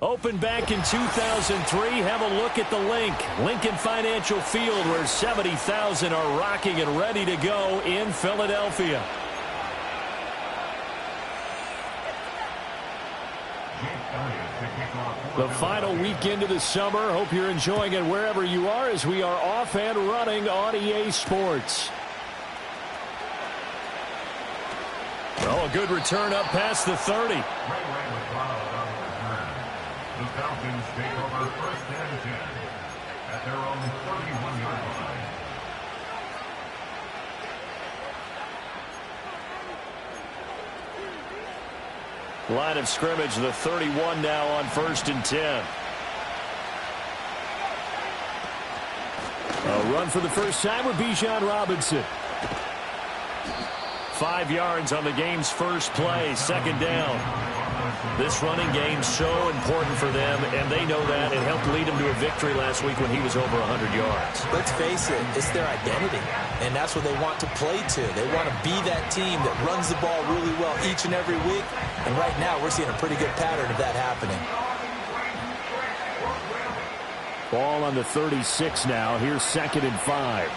Opened back in 2003. Have a look at the Lincoln Financial Field, where 70,000 are rocking and ready to go in Philadelphia. The final weekend of the summer. Hope you're enjoying it wherever you are, as we are off and running on EA Sports. Oh, a good return up past the 30. The Falcons take over first and 10 at their own 31-yard line. Line of scrimmage, the 31 now on first and 10. A run for the first time with Bijan Robinson. 5 yards on the game's first play, second down. This running game's so important for them, and they know that. It helped lead them to a victory last week when he was over 100 yards. Let's face it, it's their identity, and that's what they want to play to. They want to be that team that runs the ball really well each and every week, and right now we're seeing a pretty good pattern of that happening. Ball on the 36 now. Here's 2nd and 5.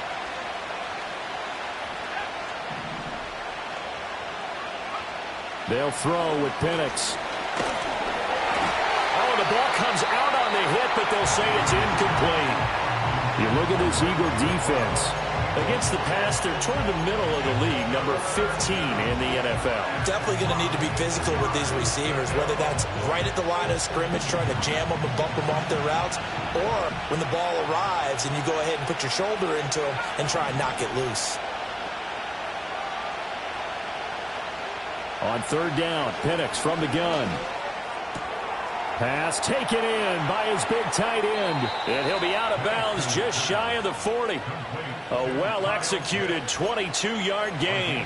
They'll throw with Penix. Oh, the ball comes out on the hit, but they'll say it's incomplete. You look at this Eagle defense. Against the pass, they're toward the middle of the league, number 15 in the NFL. Definitely going to need to be physical with these receivers, whether that's right at the line of scrimmage, trying to jam them and bump them off their routes, or when the ball arrives and you go ahead and put your shoulder into them and try and knock it loose. On third down, Penix from the gun. Pass taken in by his big tight end. And he'll be out of bounds just shy of the 40. A well-executed 22-yard gain.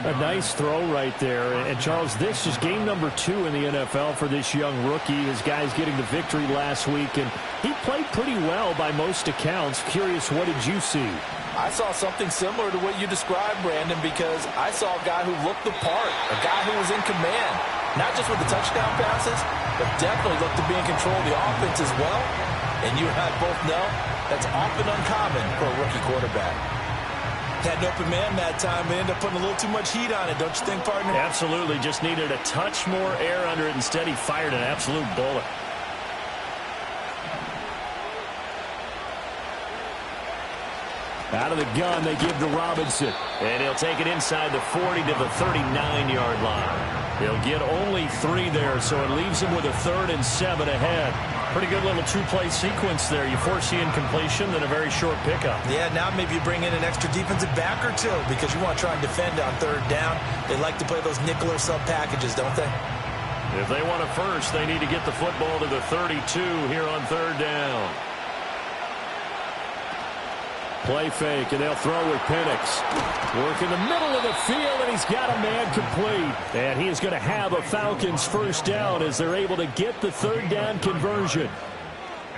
A nice throw right there. And, Charles, this is game number 2 in the NFL for this young rookie. His guys getting the victory last week, and he played pretty well by most accounts. Curious, what did you see? I saw something similar to what you described, Brandon, because I saw a guy who looked the part, a guy who was in command, not just with the touchdown passes, but definitely looked to be in control of the offense as well. And you and I both know that's often uncommon for a rookie quarterback. Had an open man that time, but ended up putting a little too much heat on it, don't you think, partner? Absolutely. Just needed a touch more air under it. Instead, he fired an absolute bullet. Out of the gun, they give to Robinson. And he'll take it inside the 40 to the 39-yard line. He'll get only 3 there, so it leaves him with a 3rd and 7 ahead. Pretty good little 2-play sequence there. You force the incompletion, then a very short pickup. Yeah, now maybe you bring in an extra defensive back or two because you want to try and defend on third down. They like to play those nickel or sub packages, don't they? If they want a first, they need to get the football to the 32 here on third down. Play fake, and they'll throw with Penix. Work in the middle of the field, and he's got a man complete. And he is going to have a Falcons first down as they're able to get the third down conversion.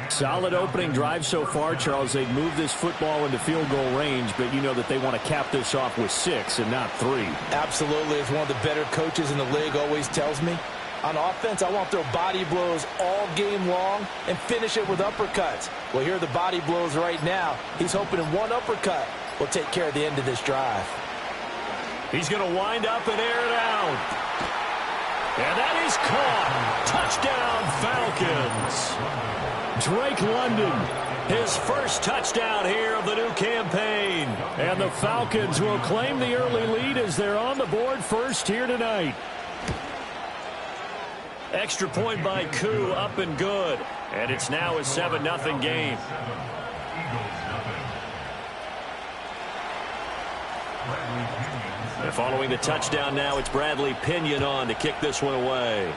Solid opening drive so far, Charles. They've moved this football into field goal range, but you know that they want to cap this off with 6 and not 3. Absolutely. As one of the better coaches in the league always tells me, on offense, I want to throw body blows all game long and finish it with uppercuts. Well, here are the body blows right now. He's hoping in one uppercut will take care of the end of this drive. He's going to wind up and air it out. And that is caught. Touchdown, Falcons. Drake London, his first touchdown here of the new campaign. And the Falcons will claim the early lead as they're on the board first here tonight. Extra point by Koo, up and good. And it's now a 7-0 game. And following the touchdown now, it's Bradley Pinion on to kick this one away.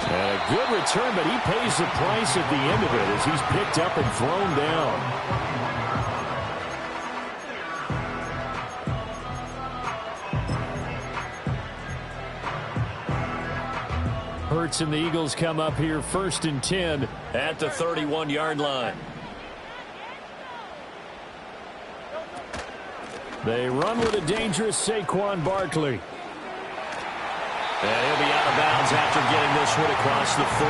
And a good return, but he pays the price at the end of it as he's picked up and thrown down. Hurts and the Eagles come up here 1st and 10 at the 31-yard line. They run with a dangerous Saquon Barkley. And he'll be out of bounds after getting this one across the 40.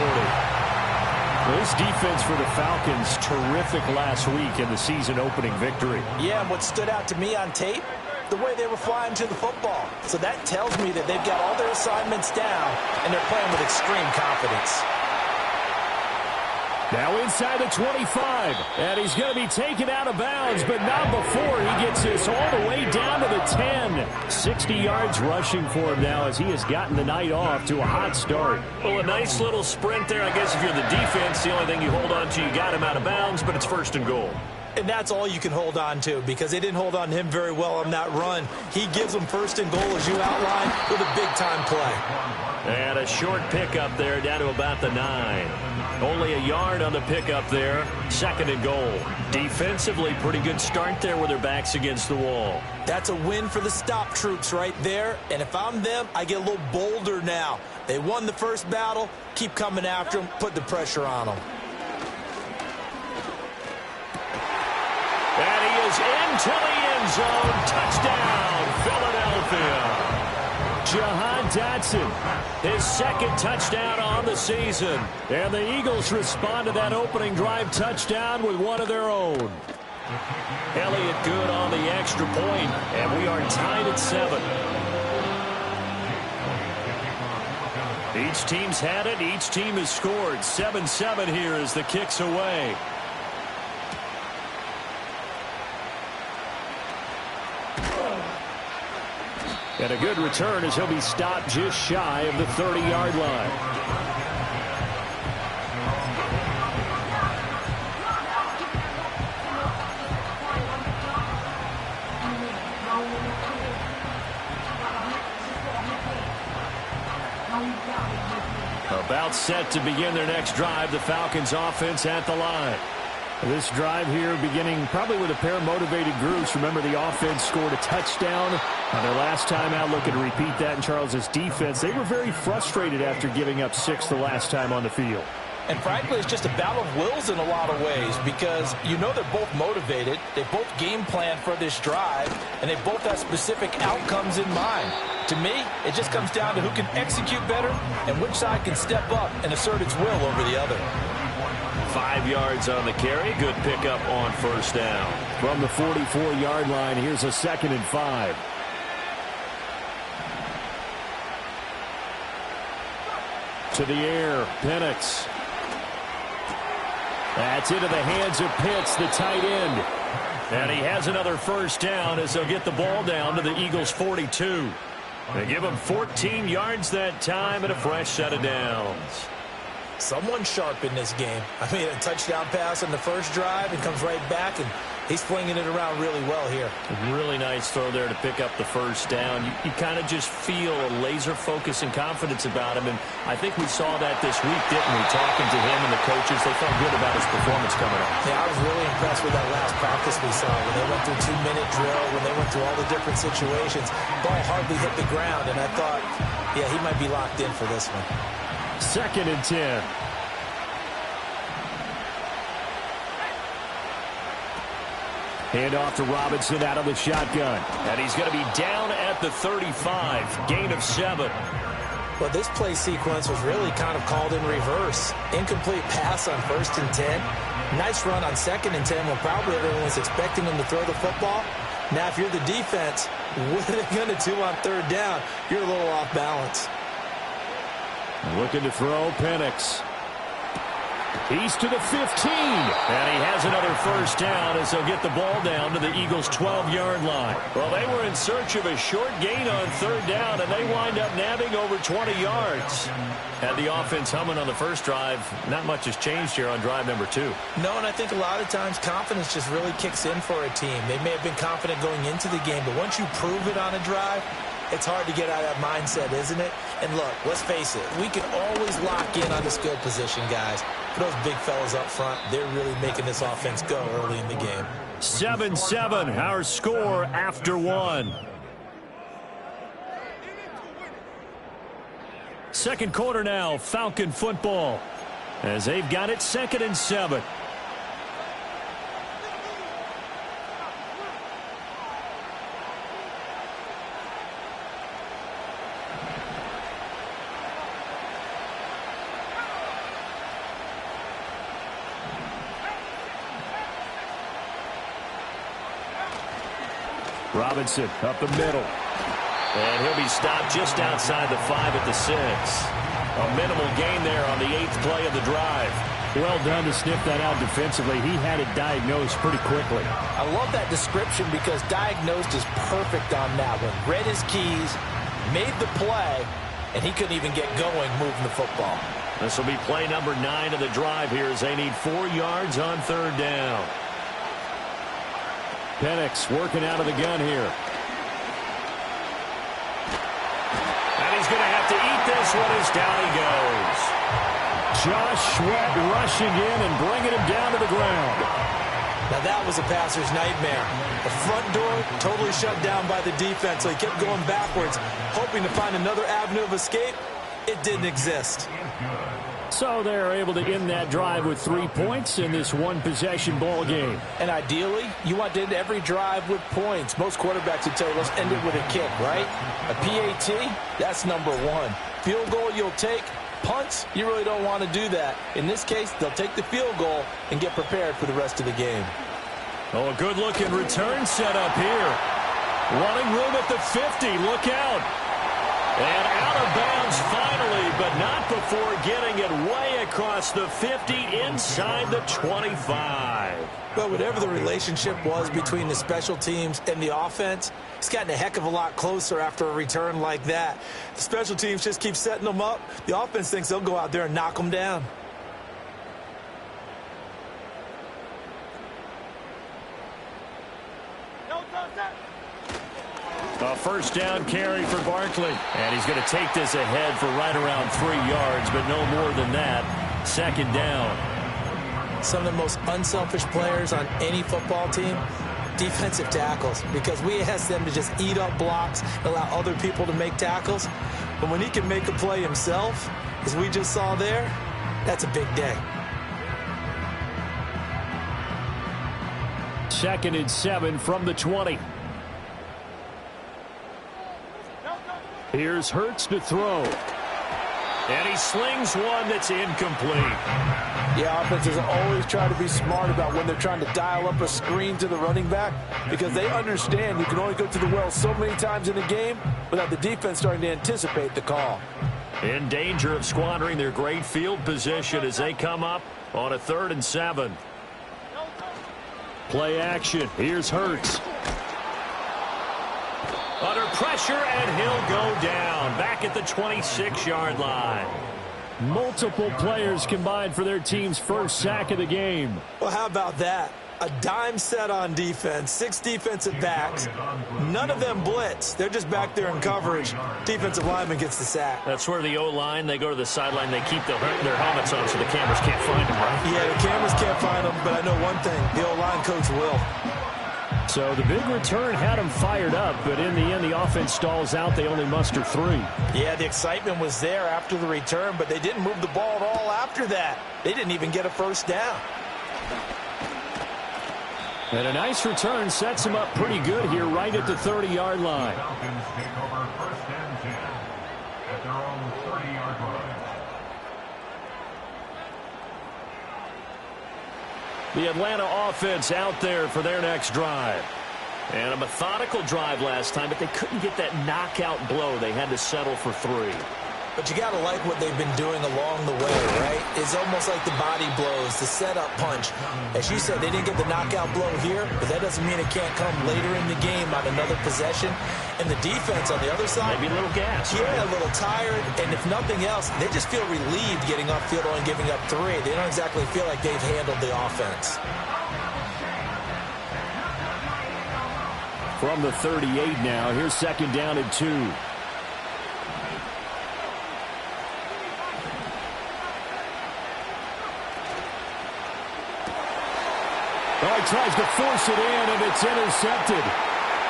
Well, this defense for the Falcons, terrific last week in the season-opening victory. Yeah, and what stood out to me on tape, the way they were flying to the football. So that tells me that they've got all their assignments down, and they're playing with extreme confidence. Now inside the 25, and he's going to be taken out of bounds, but not before he gets this all the way down to the 10. 60 yards rushing for him now as he has gotten the night off to a hot start. Well, a nice little sprint there. I guess if you're the defense, the only thing you hold on to, you got him out of bounds, but it's first and goal. And that's all you can hold on to because they didn't hold on to him very well on that run. He gives them first and goal, as you outlined, with a big-time play. And a short pickup there down to about the 9. Only a yard on the pickup there. Second and goal. Defensively, pretty good start there with their backs against the wall. That's a win for the stop troops right there. And if I'm them, I get a little bolder now. They won the first battle. Keep coming after them. Put the pressure on them. And he is into the end zone. Touchdown, Philadelphia. Jahan Dotson, his second touchdown on the season. And the Eagles respond to that opening drive touchdown with one of their own. Elliott good on the extra point, and we are tied at 7. Each team's had it. Each team has scored. 7-7 here as the kick's away. And a good return as he'll be stopped just shy of the 30-yard line. About set to begin their next drive, the Falcons offense at the line. This drive here beginning probably with a pair of motivated groups. Remember, the offense scored a touchdown on their last time out. Looking to repeat that in Charles's defense. They were very frustrated after giving up 6 the last time on the field. And frankly, it's just a battle of wills in a lot of ways because you know they're both motivated. They both game plan for this drive, and they both have specific outcomes in mind. To me, it just comes down to who can execute better and which side can step up and assert its will over the other. 5 yards on the carry. Good pickup on first down. From the 44-yard line, here's a 2nd and 5. To the air, Penix. That's into the hands of Pitts, the tight end. And he has another first down as they'll get the ball down to the Eagles' 42. They give him 14 yards that time and a fresh set of downs. Someone sharp in this game. I mean, a touchdown pass on the first drive and comes right back, and he's flinging it around really well here. Really nice throw there to pick up the first down. You kind of just feel a laser focus and confidence about him, and I think we saw that this week, didn't we? Talking to him and the coaches, they felt good about his performance coming up. Yeah, I was really impressed with that last practice we saw when they went through 2-minute drill, when they went through all the different situations. Ball hardly hit the ground, and I thought, yeah, he might be locked in for this one. 2nd and 10. Hand off to Robinson out of the shotgun. And he's going to be down at the 35. Gain of 7. Well, this play sequence was really kind of called in reverse. Incomplete pass on 1st and 10. Nice run on 2nd and 10 when probably everyone was expecting him to throw the football. Now, if you're the defense, what are they going to do on 3rd down? You're a little off balance. Looking to throw, Penix. He's to the 15. And he has another first down as they'll get the ball down to the Eagles' 12-yard line. Well, they were in search of a short gain on 3rd down, and they wind up nabbing over 20 yards. Had the offense humming on the first drive. Not much has changed here on drive number 2. No, and I think a lot of times confidence just really kicks in for a team. They may have been confident going into the game, but once you prove it on a drive, it's hard to get out of that mindset, isn't it? And look, let's face it, we can always lock in on the skill position, guys. For those big fellas up front, they're really making this offense go early in the game. 7-7, our score after 1. Second quarter now, Falcon football, as they've got it 2nd and 7. Robinson up the middle. And he'll be stopped just outside the 5 at the 6. A minimal gain there on the 8th play of the drive. Well done to sniff that out defensively. He had it diagnosed pretty quickly. I love that description because diagnosed is perfect on that one. Read his keys, made the play, and he couldn't even get going moving the football. This will be play number 9 of the drive here as they need 4 yards on 3rd down. Penix working out of the gun here. And he's going to have to eat this one as down he goes. Josh Sweat rushing in and bringing him down to the ground. Now that was a passer's nightmare. The front door totally shut down by the defense, so he kept going backwards, hoping to find another avenue of escape. It didn't exist. So they're able to end that drive with 3 points in this one-possession ball game. And ideally, you want to end every drive with points. Most quarterbacks would tell you, let's end it with a kick, right? A PAT, that's number 1. Field goal you'll take. Punts, you really don't want to do that. In this case, they'll take the field goal and get prepared for the rest of the game. Oh, a good-looking return set up here. Running room at the 50. Look out. And out of bounds finally, but not before getting it way across the 50 inside the 25. But whatever the relationship was between the special teams and the offense, it's gotten a heck of a lot closer after a return like that. The special teams just keep setting them up. The offense thinks they'll go out there and knock them down. A first down carry for Barkley. And he's going to take this ahead for right around 3 yards, but no more than that. 2nd down. Some of the most unselfish players on any football team, defensive tackles, because we ask them to just eat up blocks and allow other people to make tackles. But when he can make a play himself, as we just saw there, that's a big day. 2nd and 7 from the 20. Here's Hurts to throw. And he slings one that's incomplete. Yeah, offenses always try to be smart about when they're trying to dial up a screen to the running back because they understand you can only go to the well so many times in a game without the defense starting to anticipate the call. In danger of squandering their great field position as they come up on a 3rd and 7. Play action. Here's Hurts. Under pressure, and he'll go down. Back at the 26-yard line. Multiple players combined for their team's first sack of the game. Well, how about that? A dime set on defense, 6 defensive backs. None of them blitz. They're just back there in coverage. Defensive lineman gets the sack. That's where the O-line, they go to the sideline, they keep their helmets on so the cameras can't find them, right? Yeah, the cameras can't find them, but I know one thing. The O-line coach will. So the big return had them fired up, but in the end, the offense stalls out. They only muster 3. Yeah, the excitement was there after the return, but they didn't move the ball at all after that. They didn't even get a first down. And a nice return sets them up pretty good here right at the 30-yard line. Falcons take over 1st and 10 at their own 30-yard line. The Atlanta offense out there for their next drive. And a methodical drive last time, but they couldn't get that knockout blow. They had to settle for 3. But you got to like what they've been doing along the way, right? It's almost like the body blows, the setup punch. As you said, they didn't get the knockout blow here, but that doesn't mean it can't come later in the game on another possession. And the defense on the other side, maybe a little gas. Yeah, a little tired. And if nothing else, they just feel relieved getting upfield and giving up 3. They don't exactly feel like they've handled the offense. From the 38 now, here's 2nd down and 2. Oh, he tries to force it in, and it's intercepted.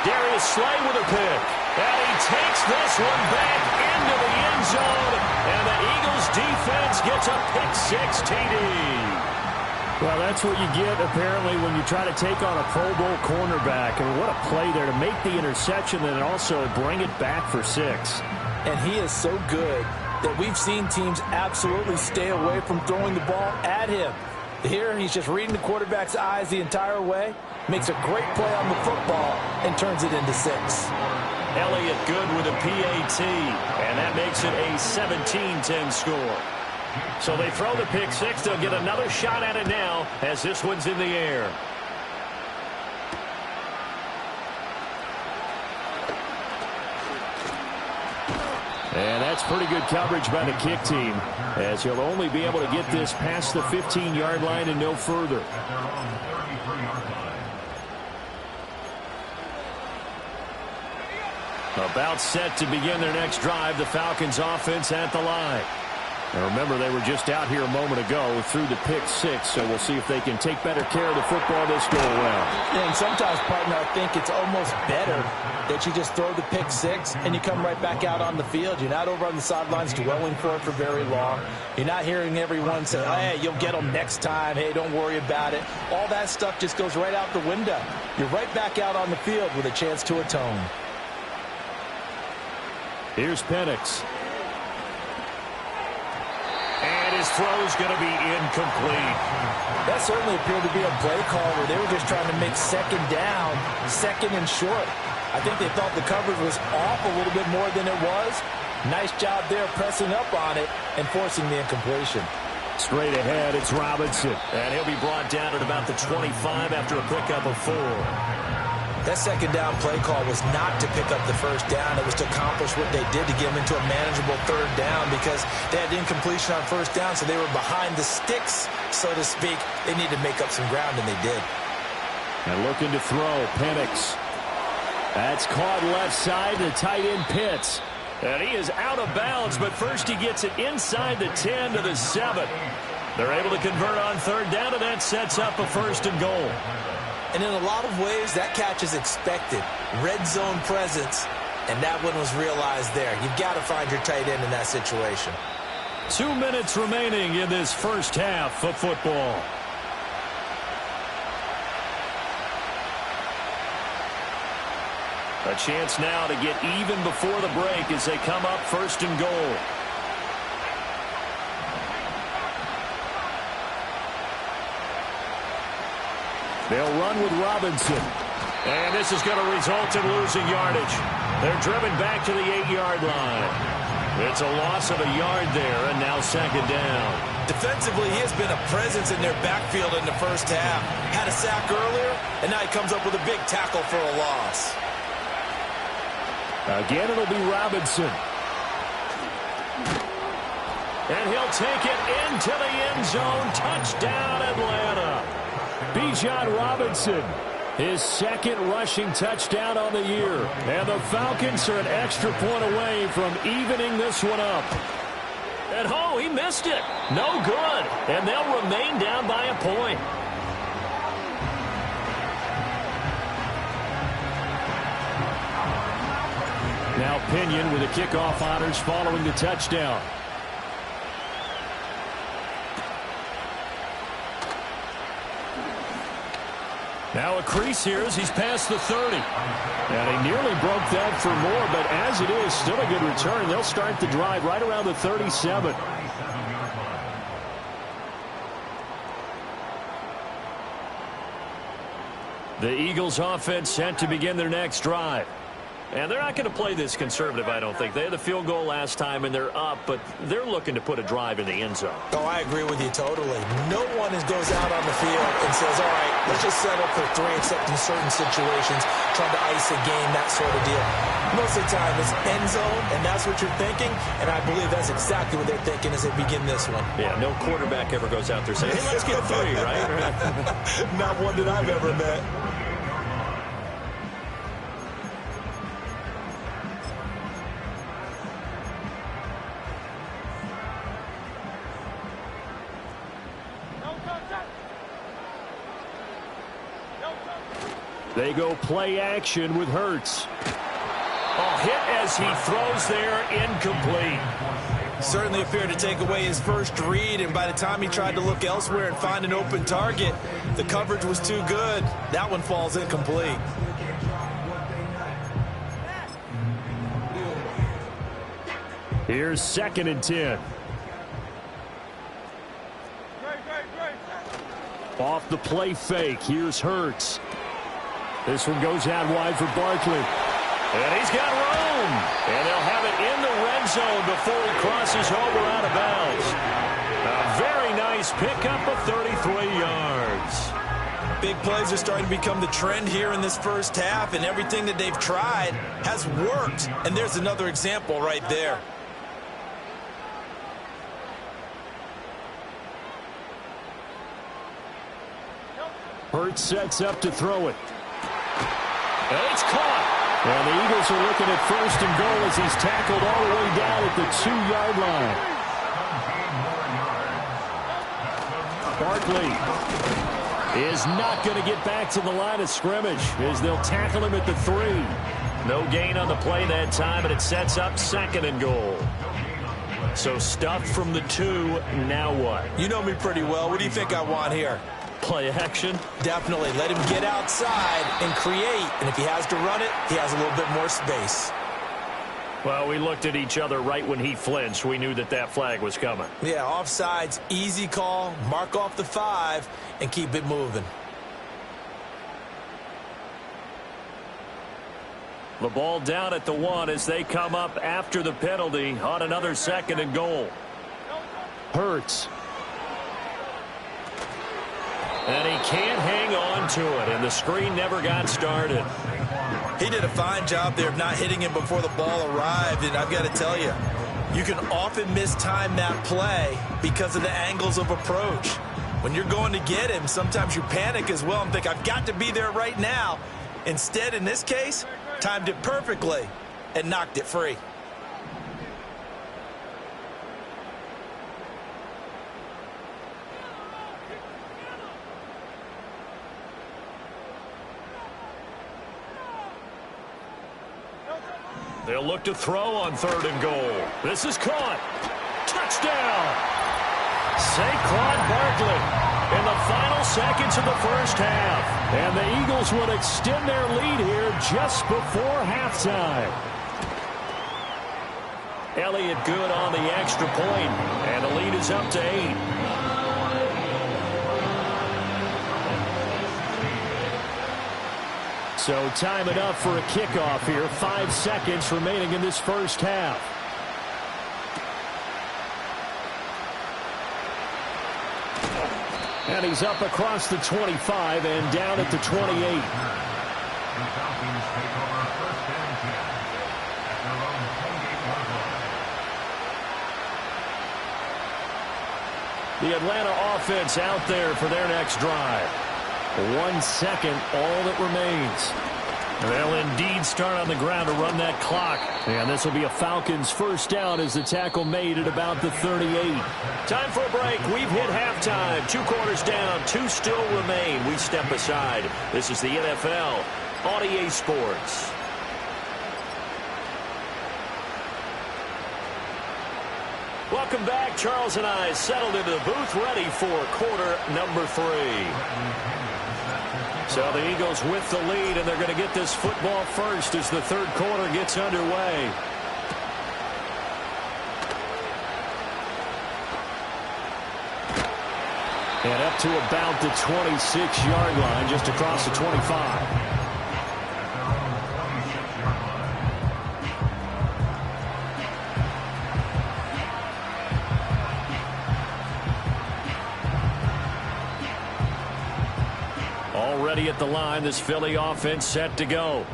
Darius Slay with a pick. And he takes this one back into the end zone. And the Eagles defense gets a pick-6 TD. Well, that's what you get, apparently, when you try to take on a Pro Bowl cornerback. And what a play there to make the interception and also bring it back for 6. And he is so good that we've seen teams absolutely stay away from throwing the ball at him. Here, he's just reading the quarterback's eyes the entire way, makes a great play on the football, and turns it into 6. Elliott good with a PAT, and that makes it a 17-10 score. So they throw the pick 6. They'll get another shot at it now as this one's in the air. And that's pretty good coverage by the kick team, as he'll only be able to get this past the 15-yard line and no further. About set to begin their next drive, the Falcons offense at the line. And remember, they were just out here a moment ago through the pick 6, so we'll see if they can take better care of the football this go-around. And sometimes, partner, I think it's almost better that you just throw the pick 6 and you come right back out on the field. You're not over on the sidelines dwelling for it for very long. You're not hearing everyone say, hey, you'll get them next time. Hey, don't worry about it. All that stuff just goes right out the window. You're right back out on the field with a chance to atone. Here's Penix. And his throw's going to be incomplete. That certainly appeared to be a play call where they were just trying to make second down, second and short. I think they thought the coverage was off a little bit more than it was. Nice job there pressing up on it and forcing the incompletion. Straight ahead, it's Robinson. And he'll be brought down at about the 25 after a pickup of 4. That second down play call was not to pick up the first down. It was to accomplish what they did to get them into a manageable third down because they had incompletion on first down, so they were behind the sticks, so to speak. They needed to make up some ground, and they did. And looking to throw, Penix. That's caught left side to tight end Pitt. And he is out of bounds, but first he gets it inside the 10 to the 7. They're able to convert on third down, and that sets up a 1st and goal. And in a lot of ways, that catch is expected. Red zone presence, and that one was realized there. You've got to find your tight end in that situation. 2 minutes remaining in this first half of football. A chance now to get even before the break as they come up 1st and goal. They'll run with Robinson. And this is going to result in losing yardage. They're driven back to the 8-yard line. It's a loss of a yard there, and now 2nd down. Defensively, he has been a presence in their backfield in the first half. Had a sack earlier, and now he comes up with a big tackle for a loss. Again, it'll be Robinson. And he'll take it into the end zone. Touchdown, Atlanta. Bijan Robinson, his 2nd rushing touchdown on the year. And the Falcons are an extra point away from evening this one up. And oh, he missed it. No good. And they'll remain down by a point. Now Pinion with the kickoff honors following the touchdown. Now a crease here as he's past the 30. And he nearly broke that for more, but as it is, still a good return. They'll start the drive right around the 37. The Eagles offense set to begin their next drive. And they're not going to play this conservative, I don't think. They had a field goal last time, and they're up, but they're looking to put a drive in the end zone. Oh, I agree with you totally. No one goes out on the field and says, all right, let's just settle for 3, except in certain situations, trying to ice a game, that sort of deal. Most of the time, it's end zone, and that's what you're thinking, and I believe that's exactly what they're thinking as they begin this one. Yeah, no quarterback ever goes out there saying, hey, let's get 3, right? Not one that I've ever met. They go play action with Hurts. Oh, hit as he throws there, incomplete. Certainly appeared to take away his first read, and by the time he tried to look elsewhere and find an open target, the coverage was too good. That one falls incomplete. Here's 2nd and 10. Off the play fake, here's Hurts. This one goes out wide for Barkley. And he's got room. And they'll have it in the red zone before he crosses over out of bounds. A very nice pickup of 33 yards. Big plays are starting to become the trend here in this first half, and everything that they've tried has worked. And there's another example right there. Hurts sets up to throw it. And it's caught. And the Eagles are looking at 1st and goal as he's tackled all the way down at the 2-yard line. Barkley is not going to get back to the line of scrimmage as they'll tackle him at the 3. No gain on the play that time, and it sets up 2nd and goal. So stuff from the 2. Now what? You know me pretty well. What do you think I want here? Play action? Definitely. Let him get outside and create. And if he has to run it, he has a little bit more space. Well, we looked at each other right when he flinched. We knew that that flag was coming. Yeah, offsides, easy call. Mark off the 5 and keep it moving. The ball down at the 1 as they come up after the penalty on another 2nd and goal. Hurts. And he can't hang on to it, and the screen never got started. He did a fine job there of not hitting him before the ball arrived, and I've got to tell you, you can often mistime that play because of the angles of approach. When you're going to get him, sometimes you panic as well and think, I've got to be there right now. Instead, in this case, timed it perfectly and knocked it free. They'll look to throw on 3rd and goal. This is caught. Touchdown! Saquon Barkley in the final seconds of the first half. And the Eagles would extend their lead here just before halftime. Elliott good on the extra point, and the lead is up to 8. So time enough for a kickoff here. 5 seconds remaining in this first half. And he's up across the 25 and down at the 28. The Falcons take over 1st and 10 at their own 28-yard line. The Atlanta offense out there for their next drive. 1 second, all that remains. They'll indeed start on the ground to run that clock. And this will be a Falcons first down as the tackle made at about the 38. Time for a break. We've hit halftime. 2 quarters down, 2 still remain. We step aside. This is the NFL on EA Sports. Welcome back. Charles and I settled into the booth ready for quarter number 3. So the Eagles with the lead, and they're going to get this football first as the 3rd quarter gets underway. And up to about the 26-yard line, just across the 25. Already at the line, this Philly offense set to go.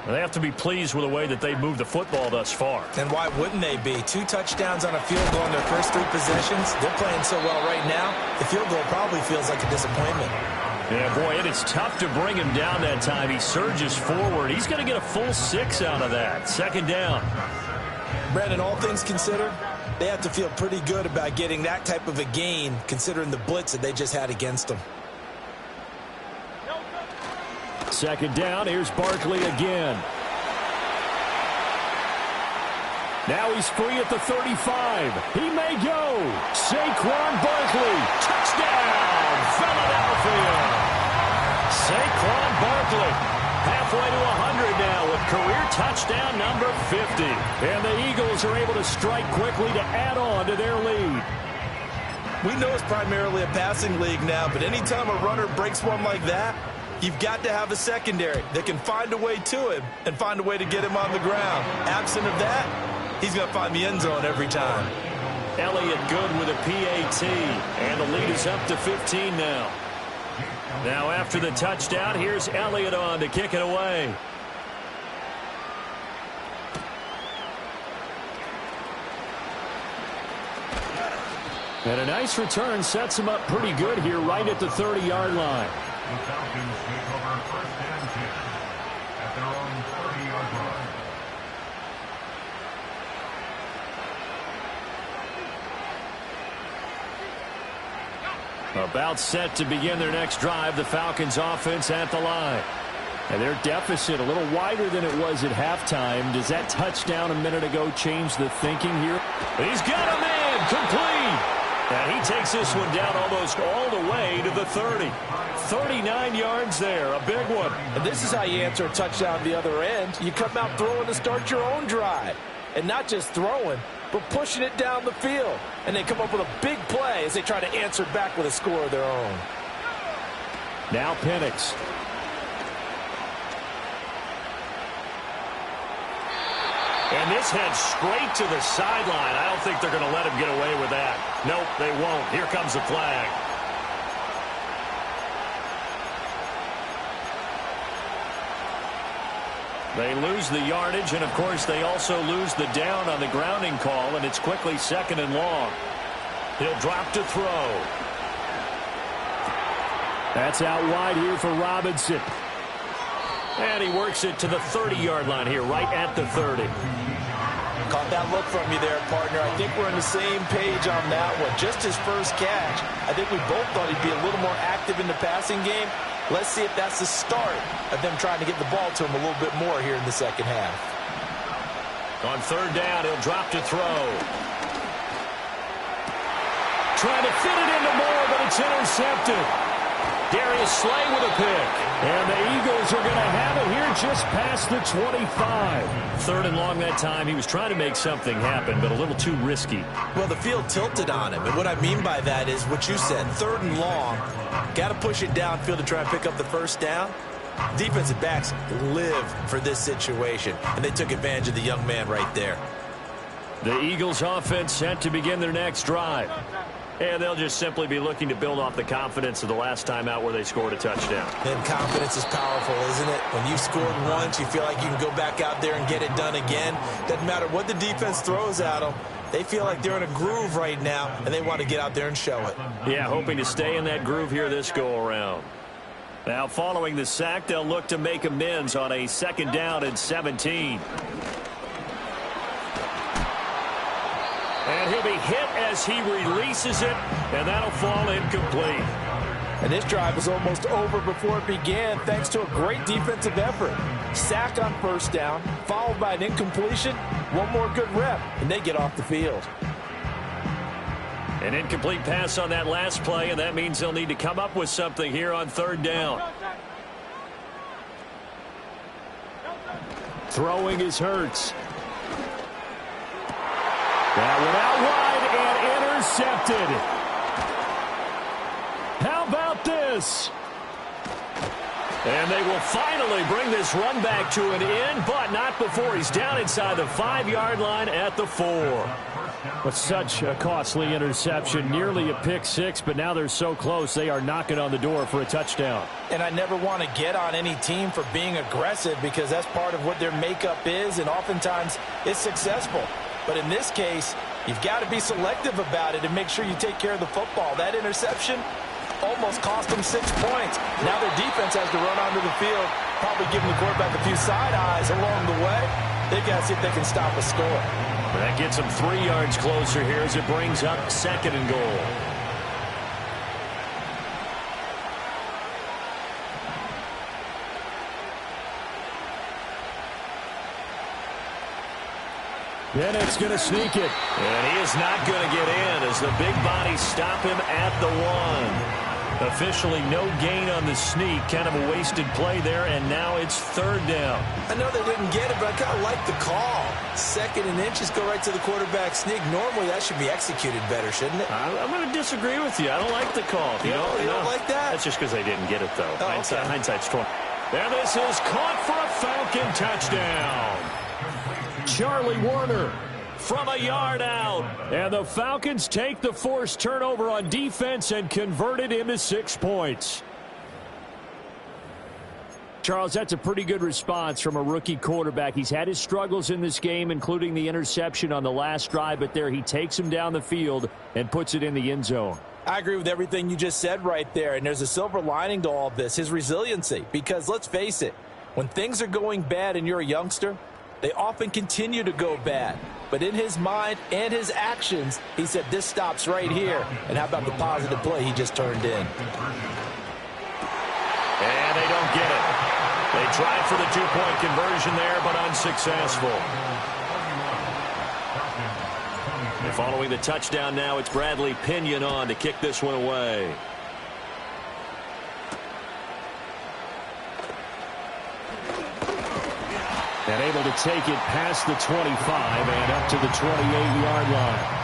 They have to be pleased with the way that they've moved the football thus far. And why wouldn't they be? 2 touchdowns on a field goal in their first 3 possessions. They're playing so well right now, the field goal probably feels like a disappointment. Yeah, boy, and it's tough to bring him down that time. He surges forward. He's going to get a full 6 out of that. 2nd down. Brandon, all things considered, they have to feel pretty good about getting that type of a gain, considering the blitz that they just had against them. 2nd down, here's Barkley again. Now he's free at the 35. He may go. Saquon Barkley. Touchdown, Philadelphia. Saquon Barkley halfway to 100 now with career touchdown number 50. And the Eagles are able to strike quickly to add on to their lead. We know it's primarily a passing league now, but anytime a runner breaks one like that, you've got to have a secondary that can find a way to him and find a way to get him on the ground. Absent of that, he's going to find the end zone every time. Elliott good with a PAT, and the lead is up to 15 now. Now after the touchdown, here's Elliott on to kick it away. And a nice return sets him up pretty good here right at the 30-yard line. The Falcons take over first and 10 at their own 30-yard line. About set to begin their next drive, the Falcons offense at the line. And their deficit a little wider than it was at halftime. Does that touchdown a minute ago change the thinking here? He's got him in, complete. And he takes this one down almost all the way to the 30. 39 yards there, a big one. And this is how you answer a touchdown the other end. You come out throwing to start your own drive. And not just throwing, but pushing it down the field. And they come up with a big play as they try to answer back with a score of their own. Now Penix. And this heads straight to the sideline. I don't think they're going to let him get away with that. Nope, they won't. Here comes the flag. They lose the yardage, and of course they also lose the down on the grounding call, and it's quickly 2nd and long. He'll drop to throw. That's out wide here for Robinson. And he works it to the 30-yard line here, right at the 30. Caught that look from you there, partner. I think we're on the same page on that one. Just his first catch. I think we both thought he'd be a little more active in the passing game. Let's see if that's the start of them trying to get the ball to him a little bit more here in the second half. On 3rd down, he'll drop to throw. Trying to fit it into Moore, but it's intercepted. Darius Slay with a pick. And the Eagles are going to have it here just past the 25. 3rd and long that time. He was trying to make something happen, but a little too risky. Well, the field tilted on him. And what I mean by that is what you said. 3rd and long. Got to push it downfield to try and pick up the first down. Defensive backs live for this situation. And they took advantage of the young man right there. The Eagles offense set to begin their next drive. And they'll just simply be looking to build off the confidence of the last time out where they scored a touchdown. And confidence is powerful, isn't it? When you've scored once, you feel like you can go back out there and get it done again. Doesn't matter what the defense throws at them. They feel like they're in a groove right now, and they want to get out there and show it. Yeah, hoping to stay in that groove here this go-around. Now, following the sack, they'll look to make amends on a 2nd down and 17. And he'll be hit as he releases it, and that'll fall incomplete. And this drive was almost over before it began thanks to a great defensive effort. Sack on 1st down, followed by an incompletion, one more good rep, and they get off the field. An incomplete pass on that last play, and that means they'll need to come up with something here on 3rd down. Throwing is Hurts. That one out wide and intercepted. How about this? And they will finally bring this run back to an end, but not before he's down inside the 5-yard line at the 4. But such a costly interception, nearly a pick six, but now they're so close they are knocking on the door for a touchdown. And I never want to get on any team for being aggressive because that's part of what their makeup is, and oftentimes it's successful. But in this case, you've got to be selective about it and make sure you take care of the football. That interception almost cost them 6 points. Now their defense has to run onto the field, probably giving the quarterback a few side eyes along the way. They've got to see if they can stop a score. That gets them 3 yards closer here as it brings up 2nd and goal. Bennett's going to sneak it. And he is not going to get in as the big bodies stop him at the 1. Officially no gain on the sneak. Kind of a wasted play there, and now it's third down. I know they didn't get it, but I kind of like the call. 2nd and inches, go right to the quarterback sneak. Normally that should be executed better, shouldn't it? I'm going to disagree with you. I don't like the call. You don't like that? That's just because they didn't get it, though. Oh, Hindsight's 20. And this is caught for a Falcon touchdown. Charlie Warner from a yard out. And the Falcons take the forced turnover on defense and convert it into 6 points. Charles, that's a pretty good response from a rookie quarterback. He's had his struggles in this game, including the interception on the last drive, but there he takes him down the field and puts it in the end zone. I agree with everything you just said right there, and there's a silver lining to all of this, his resiliency. Because let's face it, when things are going bad and you're a youngster, they often continue to go bad. But in his mind and his actions, he said, this stops right here. And how about the positive play he just turned in? And they don't get it. They tried for the 2-point conversion there, but unsuccessful. And following the touchdown now, it's Bradley Pinion on to kick this one away. And able to take it past the 25 and up to the 28-yard line.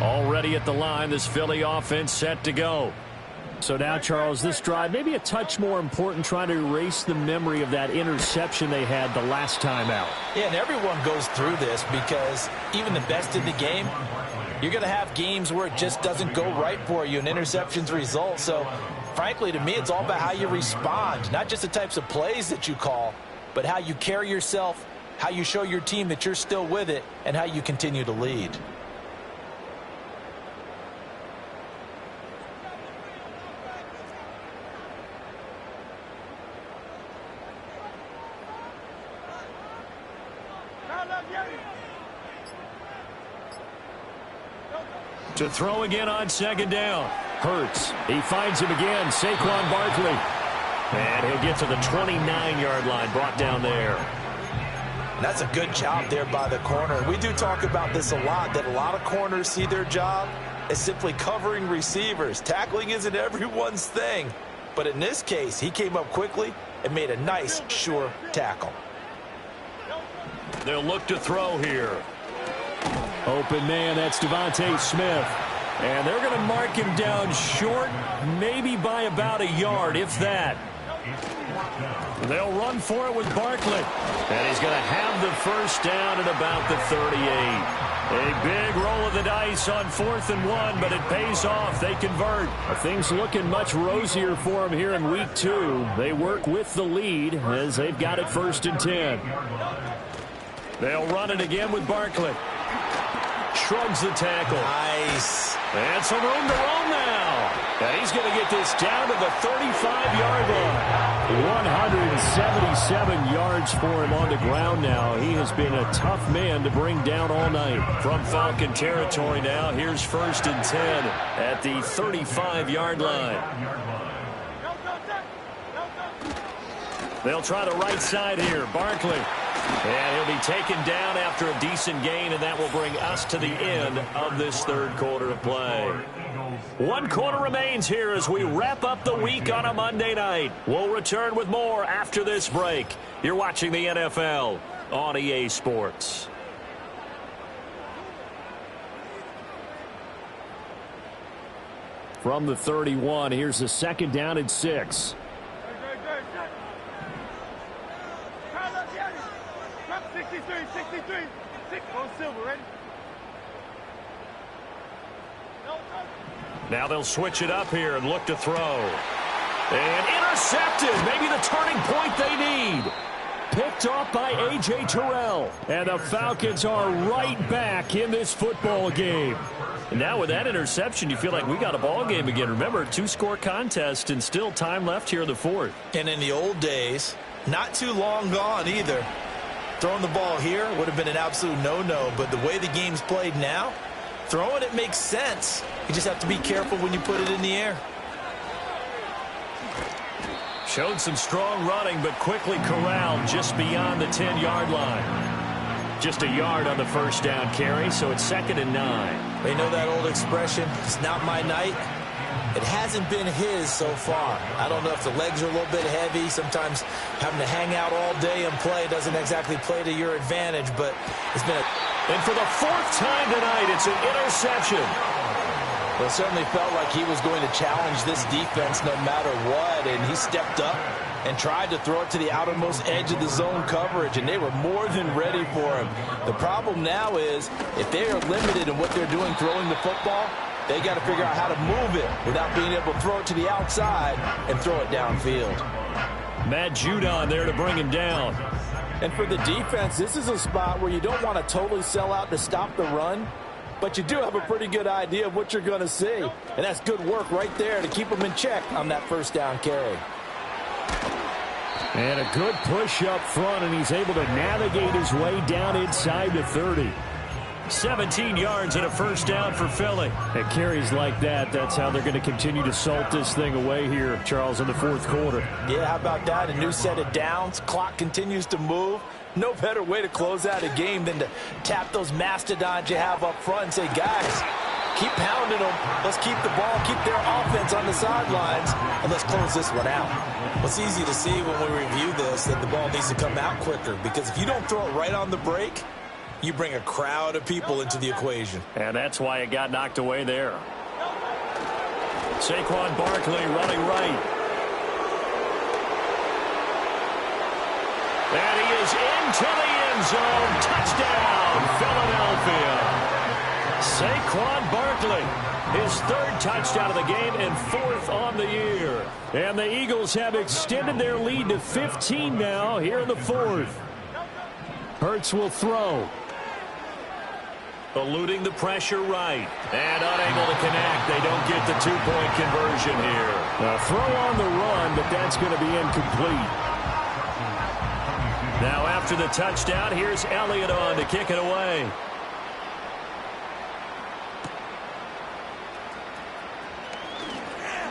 Already at the line, this Philly offense set to go. So now, Charles, this drive maybe a touch more important, trying to erase the memory of that interception they had the last time out. Yeah, and everyone goes through this because even the best in the game, you're going to have games where it just doesn't go right for you and interceptions result. So, frankly, to me, it's all about how you respond, not just the types of plays that you call, but how you carry yourself, how you show your team that you're still with it, and how you continue to lead. To throw again on 2nd down. Hurts. He finds him again. Saquon Barkley. And he'll get to the 29-yard line. Brought down there. And that's a good job there by the corner. We do talk about this a lot, that a lot of corners see their job as simply covering receivers. Tackling isn't everyone's thing. But in this case, he came up quickly and made a nice, sure tackle. They'll look to throw here. Open man, that's Devontae Smith. And they're going to mark him down short, maybe by about a yard, if that. They'll run for it with Barkley. And he's going to have the first down at about the 38. A big roll of the dice on 4th and 1, but it pays off. They convert. Things looking much rosier for them here in week 2. They work with the lead as they've got it 1st and 10. They'll run it again with Barkley. Shrugs the tackle. Nice. And some room to roam now. And he's going to get this down to the 35-yard line. 177 yards for him on the ground now. He has been a tough man to bring down all night. From Falcon territory now, here's 1st and 10 at the 35-yard line. They'll try the right side here. Barkley. And he'll be taken down after a decent gain, and that will bring us to the end of this 3rd quarter of play. 1 quarter remains here as we wrap up the week on a Monday night. We'll return with more after this break. You're watching the NFL on EA Sports. From the 31, here's the 2nd down and 6. 63, 6 on silver, ready? Now they'll switch it up here and look to throw. And intercepted. Maybe the turning point they need. Picked off by A.J. Terrell. And the Falcons are right back in this football game. And now with that interception, you feel like we got a ball game again. Remember, 2-score contest and still time left here in the 4th. And in the old days, not too long gone either. Throwing the ball here would have been an absolute no-no, but the way the game's played now, throwing it makes sense. You just have to be careful when you put it in the air. Showed some strong running, but quickly corralled just beyond the 10-yard line. Just a yard on the first down carry, so it's 2nd and 9. They know that old expression, it's not my night. It hasn't been his so far. I don't know if the legs are a little bit heavy. Sometimes having to hang out all day and play doesn't exactly play to your advantage, but it's been a... And for the 4th time tonight, it's an interception. Well, it certainly felt like he was going to challenge this defense no matter what, and he stepped up and tried to throw it to the outermost edge of the zone coverage, and they were more than ready for him. The problem now is if they are limited in what they're doing throwing the football, they got to figure out how to move it without being able to throw it to the outside and throw it downfield. Matt Judon there to bring him down. And for the defense, this is a spot where you don't want to totally sell out to stop the run, but you do have a pretty good idea of what you're going to see. And that's good work right there to keep them in check on that first down carry. And a good push up front, and he's able to navigate his way down inside the 30. 17 yards and a first down for Philly. At carries like that, that's how they're going to continue to salt this thing away here, Charles, in the 4th quarter. Yeah, how about that? A new set of downs. Clock continues to move. No better way to close out a game than to tap those mastodons you have up front and say, guys, keep pounding them. Let's keep the ball, keep their offense on the sidelines, and let's close this one out. Well, it's easy to see when we review this that the ball needs to come out quicker, because if you don't throw it right on the break, you bring a crowd of people into the equation. And that's why it got knocked away there. Saquon Barkley running right. And he is into the end zone. Touchdown, Philadelphia. Saquon Barkley, his 3rd touchdown of the game and 4th on the year. And the Eagles have extended their lead to 15 now here in the 4th. Hurts will throw. Eluding the pressure right. And unable to connect. They don't get the 2-point conversion here. A throw on the run, but that's going to be incomplete. Now after the touchdown, here's Elliott on to kick it away.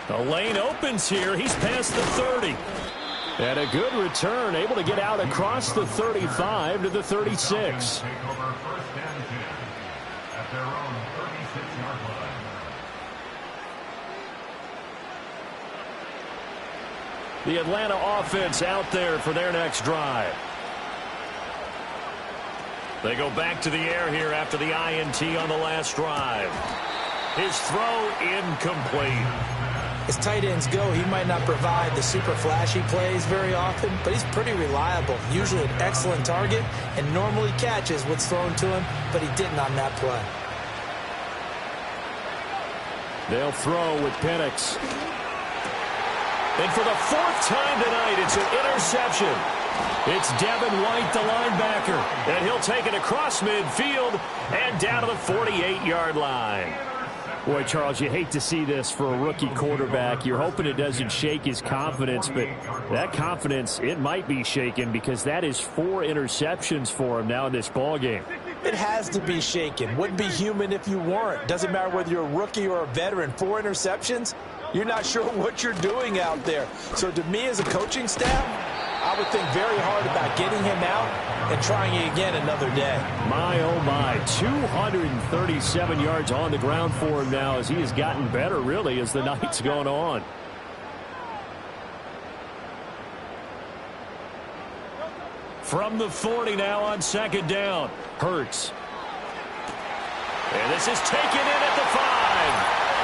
The lane opens here. He's past the 30. And a good return, able to get out across the 35 to the 36. Their own 36-yard line. The Atlanta offense out there for their next drive. They go back to the air here after the INT on the last drive. His throw incomplete. As tight ends go, he might not provide the super flashy plays very often, but he's pretty reliable. Usually an excellent target and normally catches what's thrown to him, but he didn't on that play. They'll throw with Penix. And for the 4th time tonight, it's an interception. It's Devin White, the linebacker, and he'll take it across midfield and down to the 48-yard line. Boy, Charles, you hate to see this for a rookie quarterback. You're hoping it doesn't shake his confidence, but that confidence, it might be shaken because that is 4 interceptions for him now in this ballgame. It has to be shaken. Wouldn't be human if you weren't. Doesn't matter whether you're a rookie or a veteran. 4 interceptions, you're not sure what you're doing out there. So to me as a coaching staff, I would think very hard about getting him out and trying it again another day. My, oh my, 237 yards on the ground for him now as he has gotten better, really, as the night's gone on. From the 40 now on 2nd down. Hurts. And this is taken in at the 5.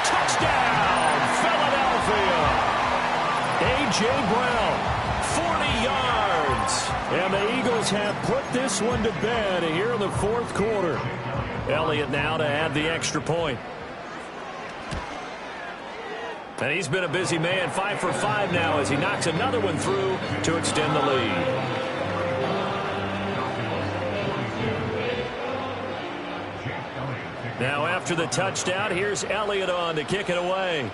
Touchdown, Philadelphia. A.J. Brown. 40 yards. And the Eagles have put this one to bed here in the 4th quarter. Elliott now to add the extra point. And he's been a busy man, 5 for 5 now as he knocks another one through to extend the lead. Now after the touchdown, here's Elliott on to kick it away.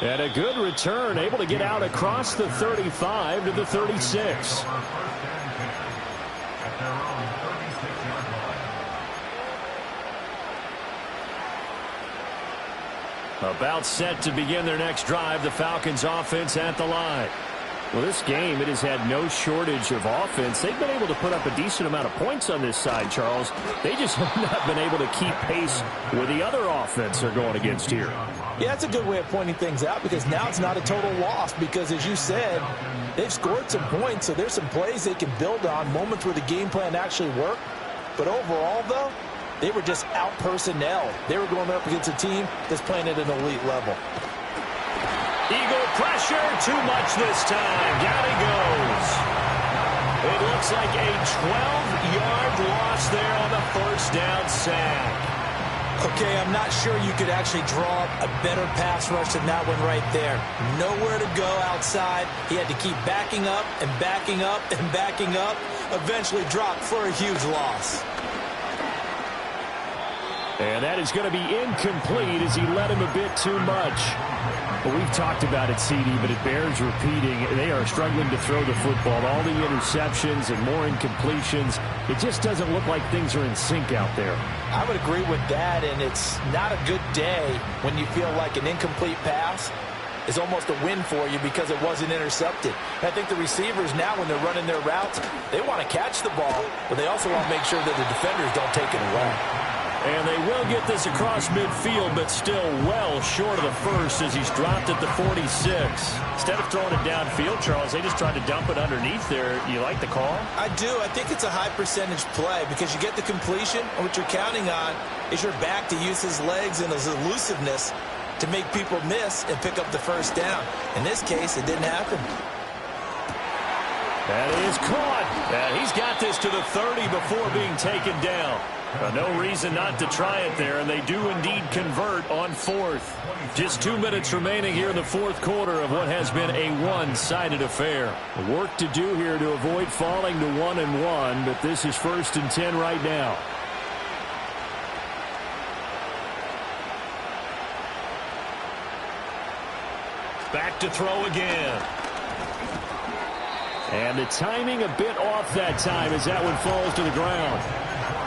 And a good return, able to get out across the 35 to the 36. About set to begin their next drive, the Falcons offense at the line. Well, this game, it has had no shortage of offense. They've been able to put up a decent amount of points on this side, Charles. They just have not been able to keep pace with the other offense they're going against here. Yeah, that's a good way of pointing things out because now it's not a total loss because, as you said, they've scored some points, so there's some plays they can build on, moments where the game plan actually worked. But overall, though, they were just out-personnel. They were going up against a team that's playing at an elite level. Eagle pressure, too much this time. Down he goes. It looks like a 12-yard loss there on the first down sack. Okay, I'm not sure you could actually draw up a better pass rush than that one right there. Nowhere to go outside. He had to keep backing up and backing up and backing up. Eventually dropped for a huge loss. And that is going to be incomplete as he led him a bit too much. Well, we've talked about it, CD, but it bears repeating. They are struggling to throw the football. All the interceptions and more incompletions. It just doesn't look like things are in sync out there. I would agree with that, and it's not a good day when you feel like an incomplete pass is almost a win for you because it wasn't intercepted. And I think the receivers now, when they're running their routes, they want to catch the ball, but they also want to make sure that the defenders don't take it away. And they will get this across midfield, but still well short of the first as he's dropped at the 46. Instead of throwing it downfield, Charles, they just tried to dump it underneath there. You like the call? I do. I think it's a high percentage play because you get the completion, and what you're counting on is your back to use his legs and his elusiveness to make people miss and pick up the first down. In this case, it didn't happen. That is caught. And he's got this to the 30 before being taken down. No reason not to try it there, and they do indeed convert on fourth. Just 2 minutes remaining here in the fourth quarter of what has been a one-sided affair. Work to do here to avoid falling to 1-1, but this is 1st and 10 right now. Back to throw again. And the timing a bit off that time as that one falls to the ground.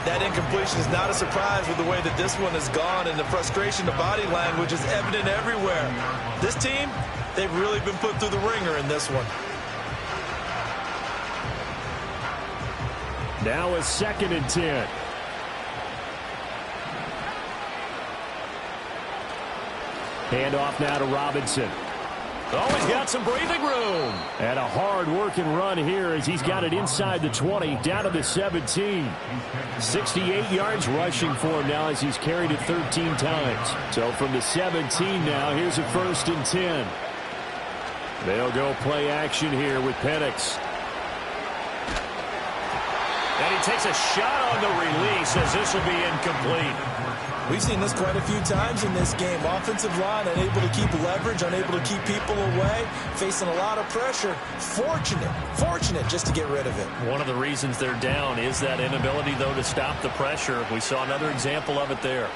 That incompletion is not a surprise with the way that this one has gone, and the frustration, the body language is evident everywhere. This team, they've really been put through the ringer in this one. Now a 2nd and 10. Handoff now to Robinson. Oh, he's got some breathing room. And a hard-working run here as he's got it inside the 20, down to the 17. 68 yards rushing for him now as he's carried it 13 times. So from the 17 now, here's a 1st and 10. They'll go play action here with Penix. And he takes a shot on the release as this will be incomplete. We've seen this quite a few times in this game. Offensive line unable to keep leverage, unable to keep people away, facing a lot of pressure. Fortunate just to get rid of it. One of the reasons they're down is that inability, though, to stop the pressure. We saw another example of it there.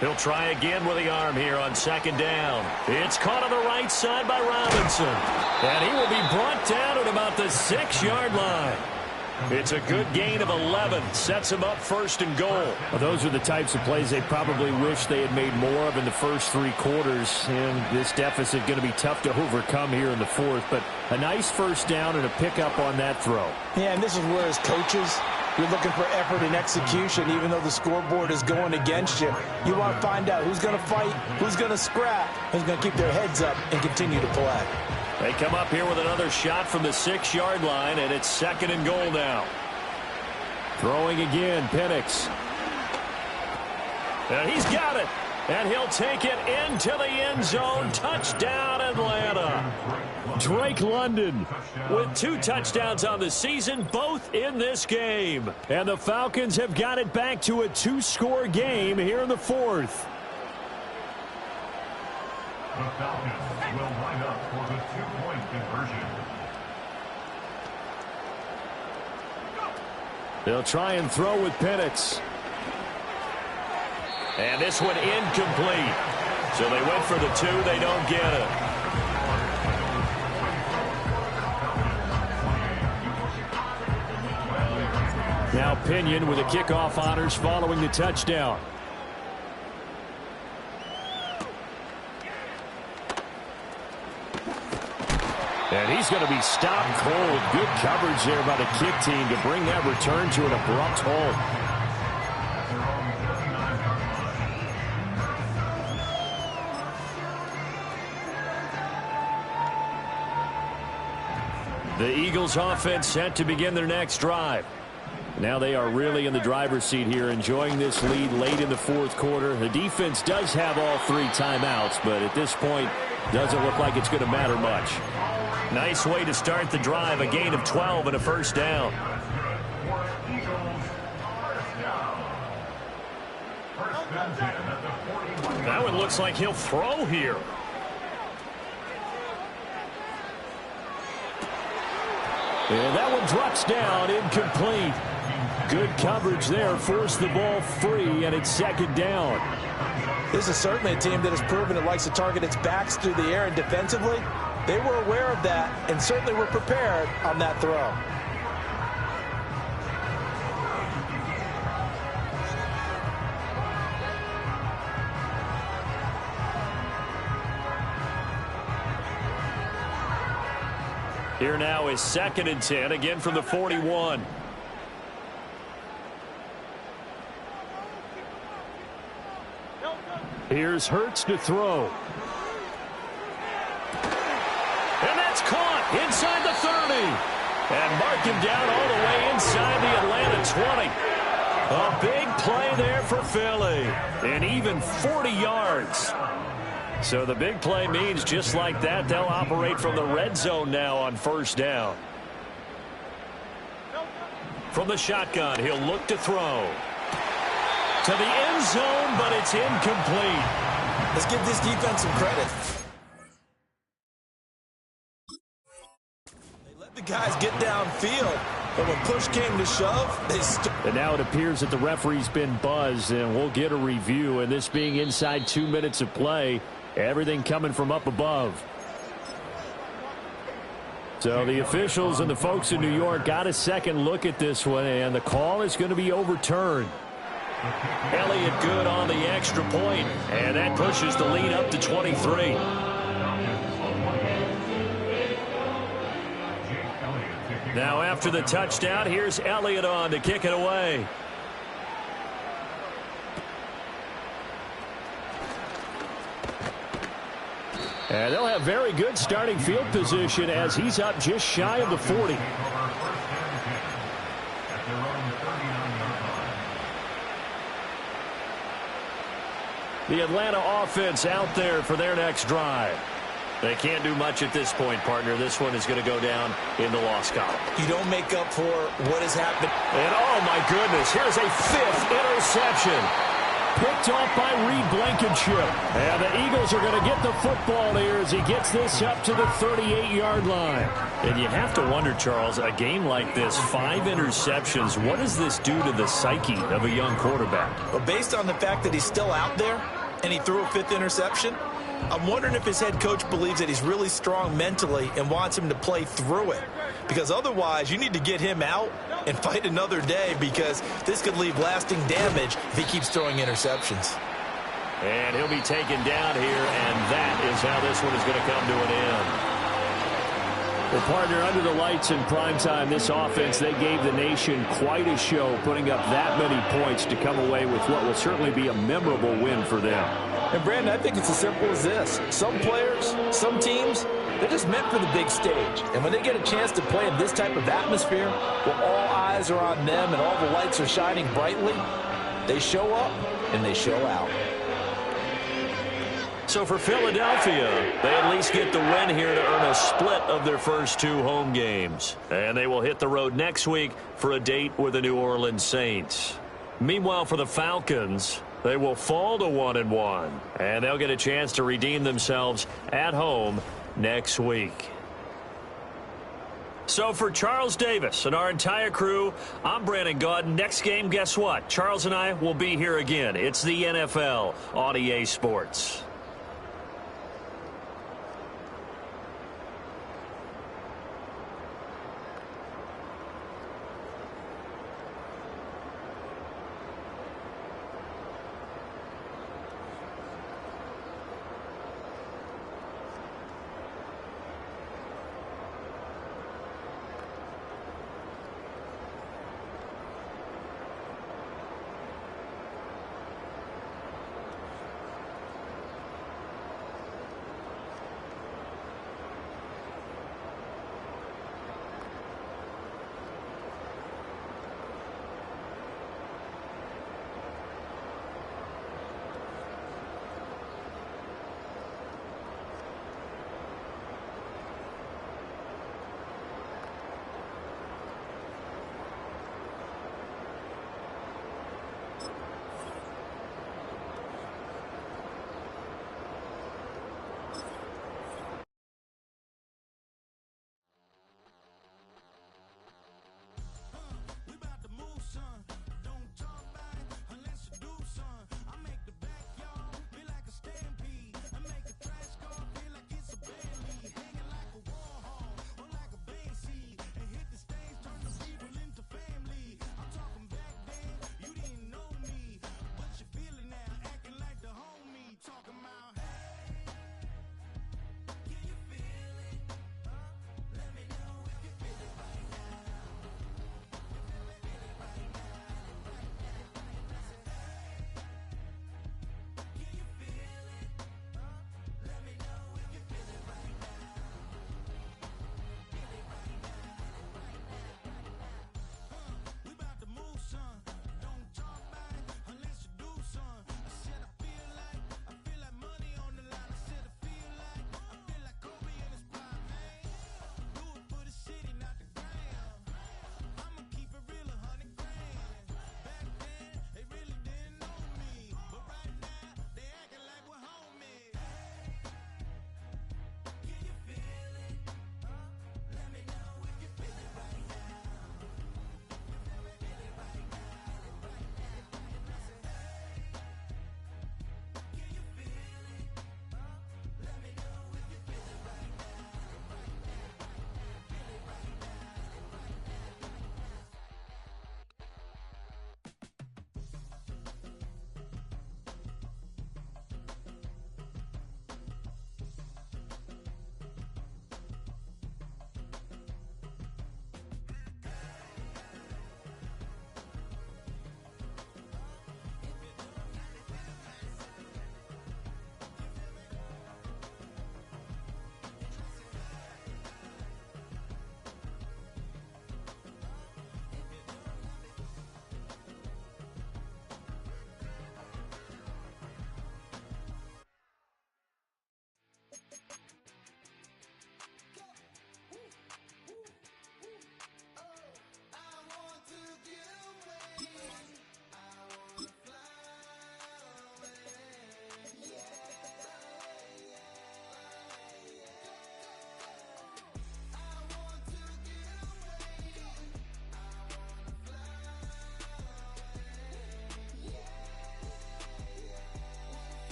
He'll try again with the arm here on 2nd down. It's caught on the right side by Robinson. And he will be brought down at about the 6-yard line. It's a good gain of 11. Sets him up 1st and goal. Well, those are the types of plays they probably wish they had made more of in the first 3 quarters. And this deficit going to be tough to overcome here in the 4th. But a nice first down and a pickup on that throw. Yeah, and this is where as coaches, you're looking for effort and execution. Even though the scoreboard is going against you, you want to find out who's going to fight, who's going to scrap, who's going to keep their heads up and continue to play. They come up here with another shot from the 6-yard line, and it's 2nd and goal now. Throwing again, Penix. And he's got it. And he'll take it into the end zone. Touchdown, Atlanta. Drake London with 2 touchdowns on the season, both in this game. And the Falcons have got it back to a 2-score game here in the 4th. The Falcons will line up for the 2-point conversion. They'll try and throw with Penix. And this one incomplete. So they went for the 2. They don't get it. Now Pinion with the kickoff honors following the touchdown. And he's going to be stopped cold. Good coverage there by the kick team to bring that return to an abrupt halt. The Eagles offense set to begin their next drive. Now they are really in the driver's seat here, enjoying this lead late in the fourth quarter. The defense does have all 3 timeouts, but at this point, doesn't look like it's going to matter much. Nice way to start the drive, a gain of 12 and a first down. That one looks like he'll throw here. And that one drops down, incomplete. Good coverage there, forced the ball free, and it's second down. This is certainly a team that has proven it likes to target its backs through the air and defensively. They were aware of that and certainly were prepared on that throw. Here now is 2nd and 10, again from the 41. Here's Hurts to throw. And that's caught inside the 30. And mark him down all the way inside the Atlanta 20. A big play there for Philly. And even 40 yards. So the big play means just like that, they'll operate from the red zone now on first down. From the shotgun, he'll look to throw. To the end zone, but it's incomplete. Let's give this defense some credit. They let the guys get downfield, but when push came to shove, they and now it appears that the referee's been buzzed, and we'll get a review. And this being inside 2 minutes of play, everything coming from up above. So the officials and the folks in New York got a second look at this one, and the call is going to be overturned. Elliott good on the extra point, and that pushes the lead up to 23. Now after the touchdown, here's Elliott on to kick it away. And they'll have very good starting field position as he's up just shy of the 40. The Atlanta offense out there for their next drive. They can't do much at this point, partner. This one is going to go down in the loss column. You don't make up for what has happened. And oh my goodness, here's a 5th interception. Picked off by Reed Blankenship. And the Eagles are going to get the football here as he gets this up to the 38-yard line. And you have to wonder, Charles, a game like this, 5 interceptions, what does this do to the psyche of a young quarterback? Well, based on the fact that he's still out there and he threw a 5th interception, I'm wondering if his head coach believes that he's really strong mentally and wants him to play through it. Because otherwise, you need to get him out and fight another day, because this could leave lasting damage if he keeps throwing interceptions. And he'll be taken down here, and that is how this one is going to come to an end. Well, partner, under the lights in primetime, this offense, they gave the nation quite a show, putting up that many points to come away with what will certainly be a memorable win for them. And, Brandon, I think it's as simple as this. Some players, some teams, they're just meant for the big stage. And when they get a chance to play in this type of atmosphere, where all eyes are on them and all the lights are shining brightly, they show up and they show out. So for Philadelphia, they at least get the win here to earn a split of their first 2 home games. And they will hit the road next week for a date with the New Orleans Saints. Meanwhile, for the Falcons, they will fall to 1-1. And they'll get a chance to redeem themselves at home next week. So for Charles Davis and our entire crew, I'm Brandon Gaudin. Next game, guess what? Charles and I will be here again. It's the NFL on EA Sports.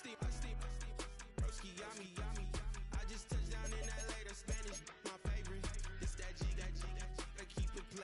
Broski, got me.